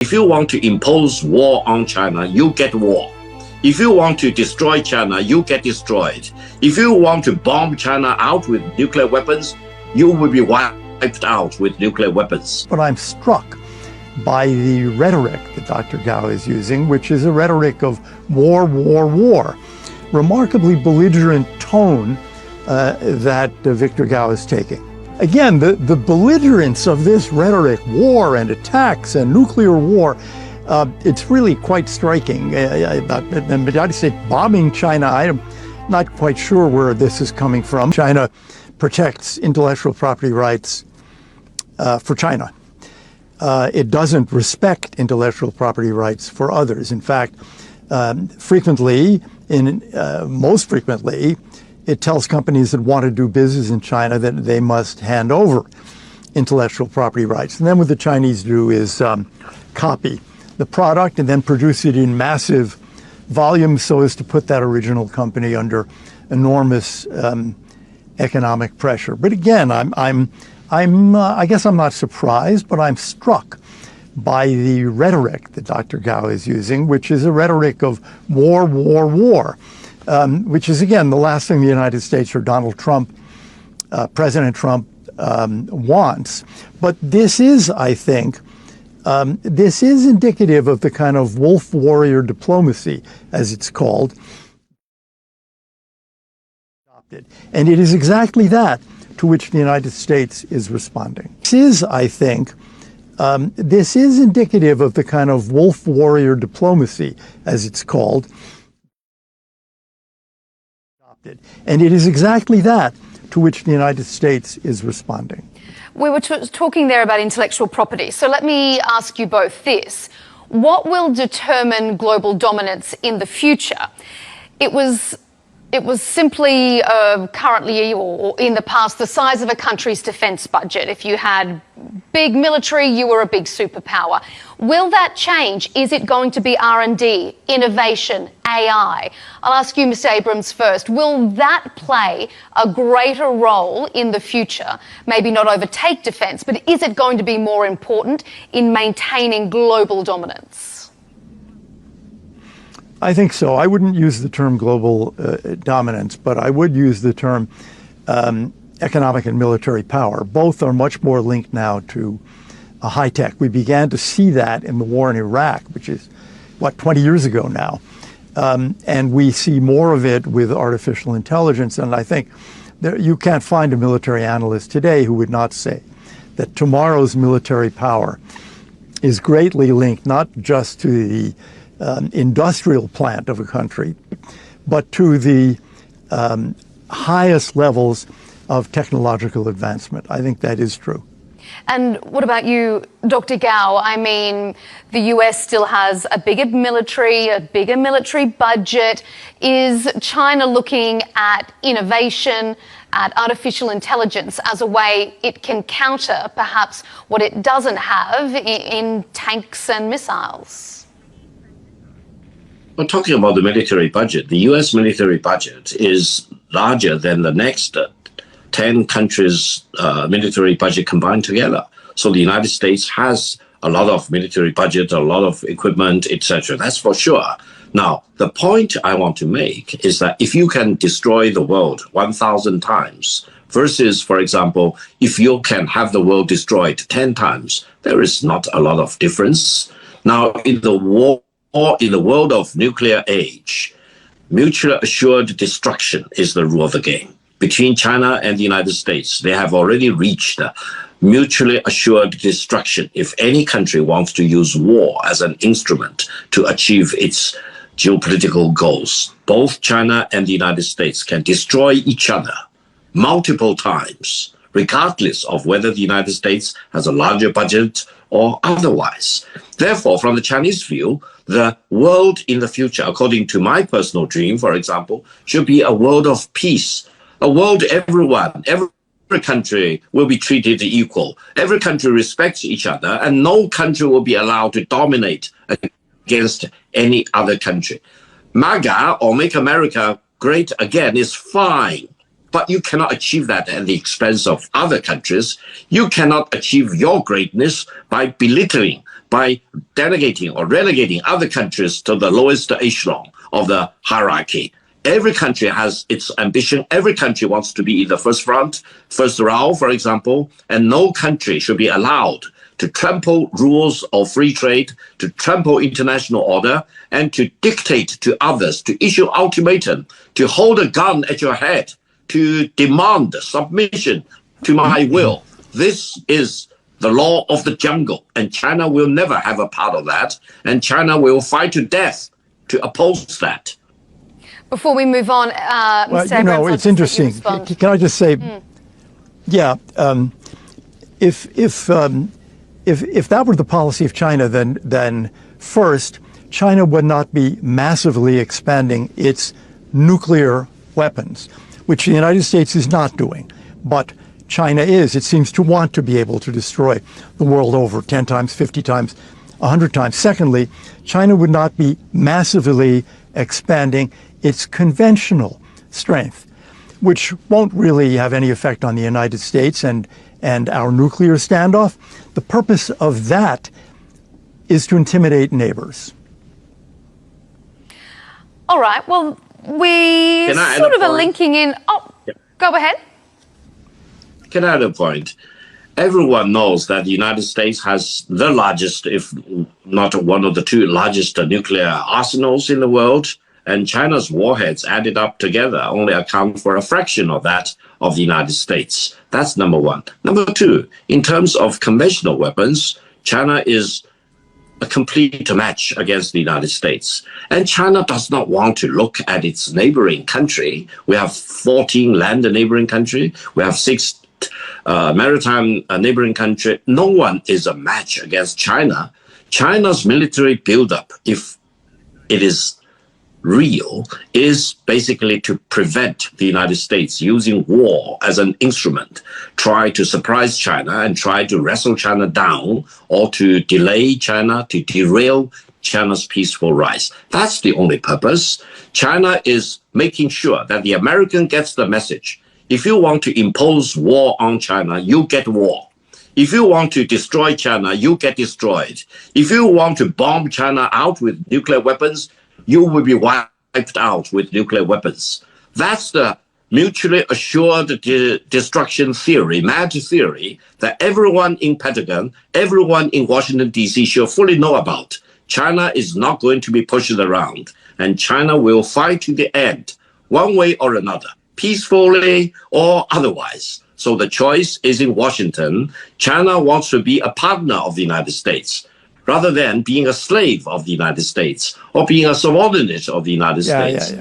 If you want to impose war on China, you get war. If you want to destroy China, you get destroyed. If you want to bomb China out with nuclear weapons, you will be wiped out with nuclear weapons. But I'm struck by the rhetoric that Dr. Gao is using, which is a rhetoric of war, war, war. Remarkably belligerent tone that Victor Gao is taking. Again, the belligerence of this rhetoric, war and attacks and nuclear war, it's really quite striking. The United States bombing China, I'm not quite sure where this is coming from. China protects intellectual property rights for China. It doesn't respect intellectual property rights for others. In fact, most frequently, it tells companies that want to do business in China that they must hand over intellectual property rights. And then what the Chinese do is copy the product and then produce it in massive volumes so as to put that original company under enormous economic pressure. But again, I guess I'm not surprised, but I'm struck by the rhetoric that Dr. Gao is using, which is a rhetoric of war, war, war. Which is, again, the last thing the United States or Donald Trump, President Trump, wants. But this is, I think, this is indicative of the kind of wolf warrior diplomacy, as it's called. And it is exactly that to which the United States is responding. This is, I think, this is indicative of the kind of wolf warrior diplomacy, as it's called. And it is exactly that to which the United States is responding. We were talking there about intellectual property. So let me ask you both this. What will determine global dominance in the future? It was simply currently or in the past the size of a country's defense budget. If you had big military, you were a big superpower. Will that change? Is it going to be R&D, innovation, AI? I'll ask you, Mr. Abrams, first. Will that play a greater role in the future? Maybe not overtake defense, but is it going to be more important in maintaining global dominance? I think so. I wouldn't use the term global dominance, but I would use the term economic and military power. Both are much more linked now to high tech. We began to see that in the war in Iraq, which is, 20 years ago now. And we see more of it with artificial intelligence. And I think you can't find a military analyst today who would not say that tomorrow's military power is greatly linked not just to the industrial plant of a country, but to the highest levels of technological advancement. I think that is true. And what about you, Dr. Gao? I mean, the US still has a bigger military budget. Is China looking at innovation, at artificial intelligence as a way it can counter perhaps what it doesn't have in tanks and missiles? Well, talking about the military budget, the US military budget is larger than the next 10 countries' military budget combined together. So the United States has a lot of military budget, a lot of equipment, etc. That's for sure. Now, the point I want to make is that if you can destroy the world 1,000 times versus, for example, if you can have the world destroyed 10 times, there is not a lot of difference. Now, in the world of nuclear age, mutually assured destruction is the rule of the game. Between China and the United States, they have already reached mutually assured destruction if any country wants to use war as an instrument to achieve its geopolitical goals. Both China and the United States can destroy each other multiple times, regardless of whether the United States has a larger budget or otherwise. Therefore, from the Chinese view, the world in the future, according to my personal dream, for example, should be a world of peace. A world every country will be treated equal. Every country respects each other, and no country will be allowed to dominate against any other country. MAGA, or Make America Great Again, is fine, but you cannot achieve that at the expense of other countries. You cannot achieve your greatness by belittling by delegating or relegating other countries to the lowest echelon of the hierarchy. Every country has its ambition. Every country wants to be in the first front, first row, for example, and no country should be allowed to trample rules of free trade, to trample international order, and to dictate to others, to issue ultimatum, to hold a gun at your head, to demand submission to my will. This is the law of the jungle, and China will never have a part of that, and China will fight to death to oppose that. Before we move on, Mr. Abrams, it's interesting. Can I just say, if that were the policy of China, then first, China would not be massively expanding its nuclear weapons, which the United States is not doing. But China is. It seems to want to be able to destroy the world over 10 times, 50 times, 100 times. Secondly, China would not be massively expanding its conventional strength, which won't really have any effect on the United States and our nuclear standoff. The purpose of that is to intimidate neighbors. All right. Well, we sort of are linking in. Oh, go ahead. Can I add a point? Everyone knows that the United States has the largest, if not one of the two largest nuclear arsenals in the world. And China's warheads added up together only account for a fraction of that of the United States. That's number one. Number two, in terms of conventional weapons, China is a complete match against the United States. And China does not want to look at its neighboring country. We have 14 land neighboring country. We have 6 maritime neighboring country. No one is a match against China. China's military buildup, if it is real, is basically to prevent the United States using war as an instrument, try to surprise China and try to wrestle China down, or to delay China, to derail China's peaceful rise. That's the only purpose. China is making sure that the American gets the message. If you want to impose war on China, you get war. If you want to destroy China, you get destroyed. If you want to bomb China out with nuclear weapons, you will be wiped out with nuclear weapons. That's the mutually assured destruction theory, mad theory, that everyone in Pentagon, everyone in Washington, D.C. should fully know about. China is not going to be pushed around, and China will fight to the end, one way or another, peacefully or otherwise. So the choice is in Washington. China wants to be a partner of the United States, rather than being a slave of the United States or being a subordinate of the United States.